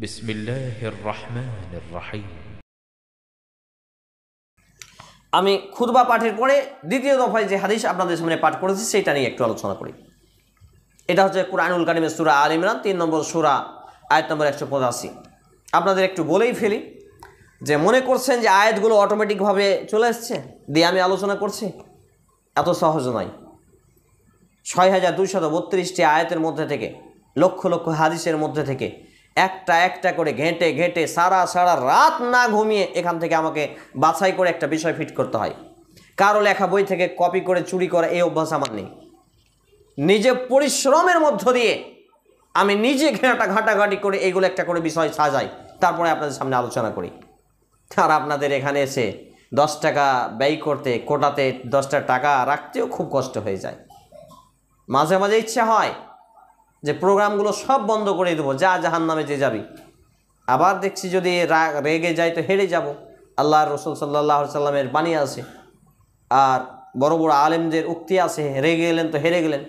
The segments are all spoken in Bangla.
বিসমিল্লাহির রহমানির রহিম। আমি খুতবা পাঠের পরে দ্বিতীয় দফায় যে হাদিস আপনাদের সামনে পাঠ করেছি সেটা নিয়ে একটু আলোচনা করি। এটা হচ্ছে কুরআনুল কারীমের সূরা আল ইমরান 3 নম্বর সূরা আয়াত নম্বর 185। আপনাদের একটু বলেই ফেলি যে মনে করছেন যে আয়াতগুলো অটোমেটিকভাবে চলে আসছে দিয়ে আমি আলোচনা করছি, এত সহজ নয়। 6232টি আয়াতের মধ্যে থেকে লক্ষ লক্ষ হাদিসের মধ্যে থেকে একটা একটা করে ঘেঁটে ঘেঁটে সারা রাত না ঘুমিয়ে এখান থেকে আমাকে বাছাই করে একটা বিষয় ফিট করতে হয়। কারো লেখা বই থেকে কপি করে চুরি করা এই অভ্যাস আমার নেই। নিজে পরিশ্রমের মধ্য দিয়ে আমি নিজে ঘাটাঘাটি করে এইগুলো একটা করে বিষয় সাজাই, তারপরে আপনাদের সামনে আলোচনা করি। আর আপনাদের এখানে এসে 10 টাকা ব্যয় করতে, কোটাতে 10টা টাকা রাখতেও খুব কষ্ট হয়ে যায়। মাঝে মাঝে ইচ্ছা হয় যে প্রোগ্রামগুলো সব বন্ধ করে দেবো, যা জাহান্নামে যে যাবি। আবার দেখছি যদি রেগে যাই তো হেরে যাব। আল্লাহর রাসূল সাল্লাল্লাহু আলাইহি সাল্লামের বাণী আছে আর বড় বড় আলেমদের উক্তি আছে, রেগে গেলেন তো হেরে গেলেন।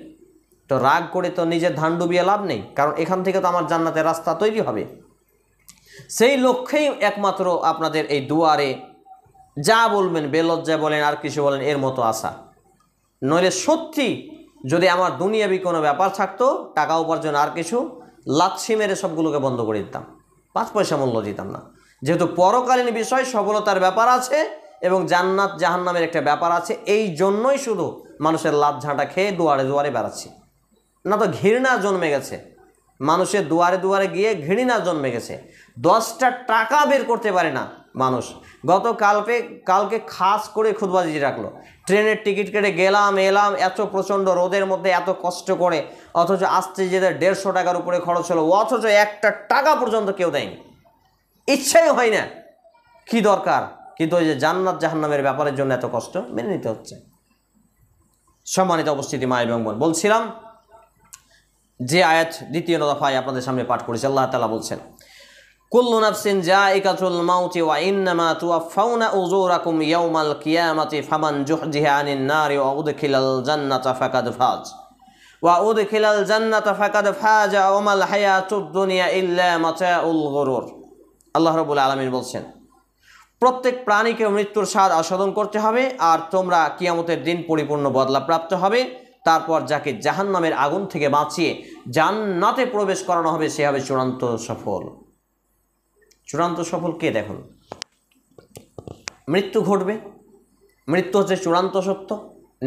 তো রাগ করে তো নিজের ধান ডুবিয়ে লাভ নেই, কারণ এখান থেকে তো আমার জান্নাতের রাস্তা তৈরি হবে। সেই লক্ষ্যেই একমাত্র আপনাদের এই দুয়ারে যা বলবেন, বেলজ্জা বলেন আর কিছু বলেন, এর মতো আশা। নইলে সত্যি যদি আমার দুনিয়াবি কোনো ব্যাপার থাকতো, টাকা উপার্জন আর কিছু, লাচ্ছি মেরে সবগুলোকে বন্ধ করে দিতাম, 5 পয়সা মূল্য দিতাম না। যেহেতু পরকালীন বিষয়, সফলতার ব্যাপার আছে এবং জান্নাত জাহান্নামের একটা ব্যাপার আছে, এই জন্যই শুধু মানুষের লাভ ঝাঁটা খেয়ে দুয়ারে দুয়ারে বেড়াচ্ছি। না তো ঘৃণা জন্মে গেছে, মানুষের দুয়ারে দুয়ারে গিয়ে ঘৃণা জন্মে গেছে। 10টা টাকা বের করতে পারে না মানুষ। কালকে খাস করে খুতবাজি রাখলো, ট্রেনের টিকিট কেটে গেলাম এলাম, এত প্রচণ্ড রোদের মধ্যে এত কষ্ট করে, অথচ আসতে যেতে 150 টাকার উপরে খরচ হলো, অথচ একটা টাকা পর্যন্ত কেউ দেয়নি। ইচ্ছাই হয় না, কি দরকার? কিন্তু ওই যে জান্নাত জাহান্নামের ব্যাপারের জন্য এত কষ্ট মেনে নিতে হচ্ছে। সম্মানিত উপস্থিতি মা এবং বোন, বলছিলাম যে আয়াত দ্বিতীয় দফায় আপনাদের সামনে পাঠ করেছি, আল্লাহ তাআলা বলছেন, কুল্লু নাফসিন যায়িকাতুল মাউতি ওয়া ইন্নামা তুওয়াফাউনা উজুরাকুম ইয়াওমাল কিয়ামাতি ফামান জুহজিহা আনিন নারি ওয়া উদখিলাল জান্নাতা ফাকাদ ফাজ ওয়া মাল হায়াতুদ দুনিয়া ইল্লা মাতাউল গুরুর। আল্লাহ রাব্বুল আলামিন বলছেন, প্রত্যেক প্রাণীকে মৃত্যুর স্বাদ আস্বাদন করতে হবে, আর তোমরা কিয়ামতের দিন পরিপূর্ণ বদলা প্রাপ্ত হবে। তারপর যাকে জাহান্নামের আগুন থেকে বাঁচিয়ে জান্নাতে প্রবেশ করানো হবে, সে হবে চূড়ান্ত সফল। চূড়ান্ত সফল কে? দেখুন, মৃত্যু ঘটবে, মৃত্যু হচ্ছে চূড়ান্ত সত্য,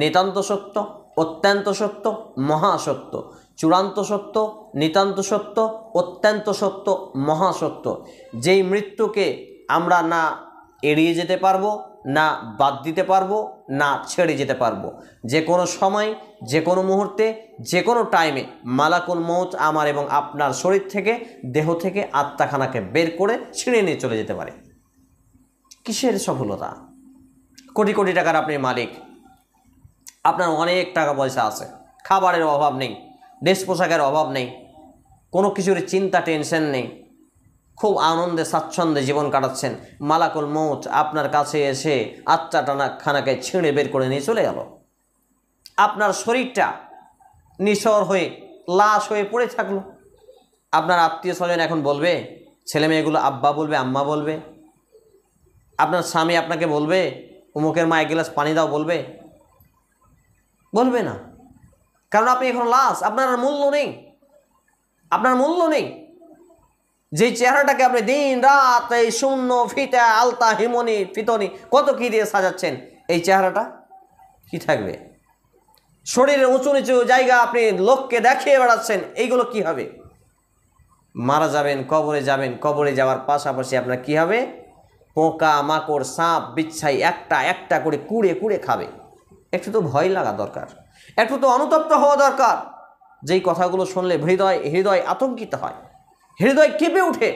নিতান্ত সত্য, অত্যন্ত সত্য, মহাসত্য। চূড়ান্ত সত্য, নিতান্ত সত্য, অত্যন্ত সত্য, মহাসত্য। যেই মৃত্যুকে আমরা না এড়িয়ে যেতে পারবো, না বাদ দিতে পারবো, না ছেড়ে যেতে পারবো। যে কোনো সময়, যে কোনো মুহূর্তে, যে কোনো টাইমে মালাকুল মউত আমার এবং আপনার শরীর থেকে, দেহ থেকে আত্মাখানাকে বের করে ছিঁড়ে নিয়ে চলে যেতে পারে। কিসের সফলতা? কোটি কোটি টাকার আপনি মালিক, আপনার অনেক টাকা পয়সা আছে, খাবারের অভাব নেই, ড্রেস পোশাকের অভাব নেই, কোনো কিছুর চিন্তা টেনশন নেই, খুব আনন্দে স্বাচ্ছন্দ্যে জীবন কাটাচ্ছেন। মালাকুল মউত আপনার কাছে এসে খানাকে ছিঁড়ে বের করে নিয়ে চলে গেল। আপনার শরীরটা নিঃস্বর হয়ে লাশ হয়ে পড়ে থাকলো। আপনার আত্মীয় স্বজন এখন বলবে, ছেলে মেয়েগুলো আব্বা বলবে, আম্মা বলবে। আপনার স্বামী আপনাকে বলবে, অমুকের মা 1 গ্লাস পানি দাও, বলবে? বলবে না, কারণ আপনি এখন লাশ, আপনার মূল্য নেই, আপনার মূল্য নেই। যেই চেহারাটাকে আপনি দিন রাত এই শূন্য ফিতা আলতা হিমনি ফিতনি কত কি দিয়ে সাজাচ্ছেন, এই চেহারাটা কি থাকবে? শরীরের উঁচু নিচু জায়গা আপনি লোককে দেখিয়ে বেড়াচ্ছেন, এইগুলো কি হবে? মারা যাবেন, কবরে যাবেন, কবরে যাওয়ার পাশাপাশি আপনার কি হবে? পোকা মাকড় সাপ বিচ্ছাই একটা একটা করে কুড়ে কুড়ে খাবে। একটু তো ভয় লাগা দরকার, একটু তো অনুতপ্ত হওয়া দরকার। যেই কথাগুলো শুনলে হৃদয় আতঙ্কিত হয়, হৃদয় কেঁপে উঠে।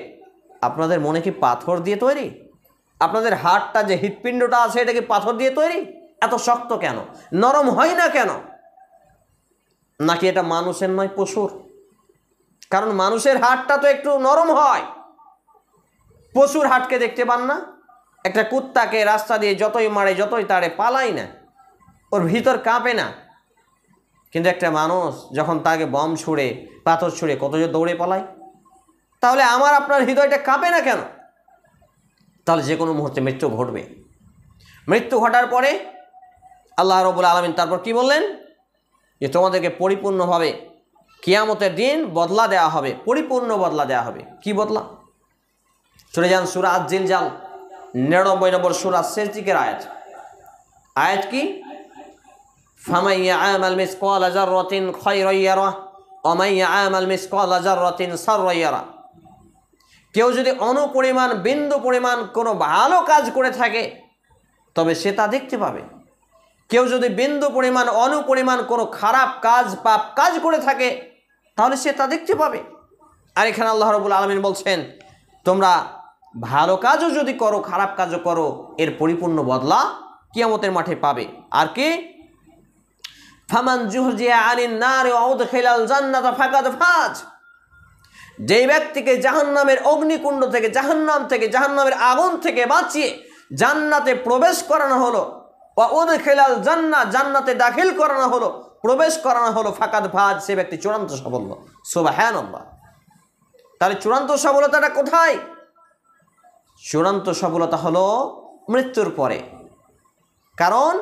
আপনাদের মনে কি পাথর দিয়ে তৈরি? আপনাদের হাড়টা যে হৃৎপিণ্ডটা আছে, এটা কি পাথর দিয়ে তৈরি? এত শক্ত কেন? নরম হয় না কেন? নাকি এটা মানুষের নয়, পশুর? কারণ মানুষের হাড়টা তো একটু নরম হয়, পশুর হাড়কে দেখতে পান না? একটা কুত্তাকে রাস্তা দিয়ে যতই মারে যতই তাড়ে পালাই না, ওর ভিতর কাঁপে না। কিন্তু একটা মানুষ যখন তাকে বম ছুঁড়ে পাথর ছুঁড়ে কত যে দৌড়ে পালায়। তাহলে আমার আপনার হৃদয়টা কাঁপে না কেন? তাহলে যে কোনো মুহূর্তে মৃত্যু ঘটবে। মৃত্যু ঘটার পরে আল্লাহ রাব্বুল আলামিন তারপর কি বললেন? যে তোমাদেরকে পরিপূর্ণভাবে কিয়ামতের দিন বদলা দেওয়া হবে, পরিপূর্ণ বদলা দেওয়া হবে। কি বদলা? চলে যান সূরা আজ-জিলজাল 99 নম্বর সূরা শেষ দিকের আয়াত। আয়াত কি? ফামান ইয়া'মাল মিসকালা যাররাতিন খায়রান ইয়ারাহ ওয়া মান ইয়া'মাল মিসকালা যাররাতিন শাররান ইয়ারাহ। কেউ যদি অনুপরিমাণ বিন্দু পরিমাণ কোনো ভালো কাজ করে থাকে তবে সে তা দেখতে পাবে। কেউ যদি বিন্দু পরিমাণ অনুপরিমাণ কোনো খারাপ কাজ পাপ কাজ করে থাকে তাহলে সে তা দেখতে পাবে। আর এখানে আল্লাহ রাব্বুল আলামিন বলছেন তোমরা ভালো কাজও যদি করো খারাপ কাজও করো এর পরিপূর্ণ বদলা কিয়ামতের মাঠে পাবে। আর কি? ফামান যুহজিয়া আনিন নারি ওয়া উদখিলাল জান্নাতা ফাকাদ ফাজ। যেই ব্যক্তিকে জাহান্নামের অগ্নিকুণ্ড থেকে জাহান্নামের আগুন থেকে বাঁচিয়ে জান্নাতে প্রবেশ করানো হলো, ওয়া উদখিলাল জান্নাহ জান্নাতে দাখিল করানো হলো, প্রবেশ করানো হলো, ফাকাদ ফাজ সে ব্যক্তি চূড়ান্ত সফল। সুবহানাল্লাহ। তাহলে চূড়ান্ত সফলতাটা কোথায়? চূড়ান্ত সফলতা হলো মৃত্যুর পরে। কারণ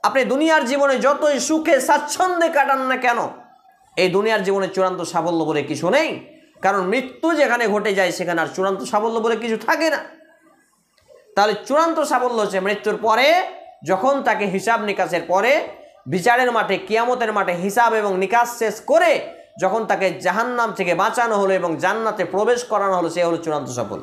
আপনি দুনিয়ার জীবনে যতই সুখে স্বাচ্ছন্দ্যে কাটান না কেন এই দুনিয়ার জীবনে চূড়ান্ত সাফল্য বলে কিছু নেই। কারণ মৃত্যু যেখানে ঘটে যায় সেখানে আর চূড়ান্ত সাফল্য বলে কিছু থাকে না। তাহলে চূড়ান্ত সাফল্য হচ্ছে মৃত্যুর পরে, যখন তাকে হিসাব নিকাশের পরে বিচারের মাঠে কিয়ামতের মাঠে হিসাব এবং নিকাশ শেষ করে যখন তাকে জাহান্নাম থেকে বাঁচানো হলো এবং জান্নাতে প্রবেশ করানো হলো, সে হলো চূড়ান্ত সফল।